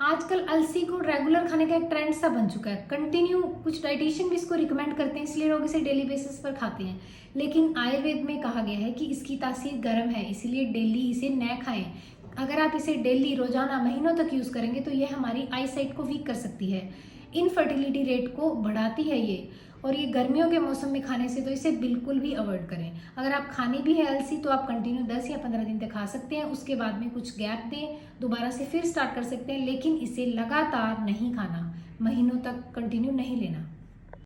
आजकल अलसी को रेगुलर खाने का एक ट्रेंड सा बन चुका है। कंटिन्यू कुछ डाइटिशियन भी इसको रिकमेंड करते हैं, इसलिए लोग इसे डेली बेसिस पर खाते हैं। लेकिन आयुर्वेद में कहा गया है कि इसकी तासीर गर्म है, इसीलिए डेली इसे न खाएं। अगर आप इसे डेली रोजाना महीनों तक यूज करेंगे तो यह हमारी आई साइट को वीक कर सकती है, इनफर्टिलिटी रेट को बढ़ाती है ये। और ये गर्मियों के मौसम में खाने से तो इसे बिल्कुल भी अवॉइड करें। अगर आप खानी भी है अलसी तो आप कंटिन्यू 10 या 15 दिन तक खा सकते हैं, उसके बाद में कुछ गैप दें, दोबारा से फिर स्टार्ट कर सकते हैं। लेकिन इसे लगातार नहीं खाना, महीनों तक कंटिन्यू नहीं लेना।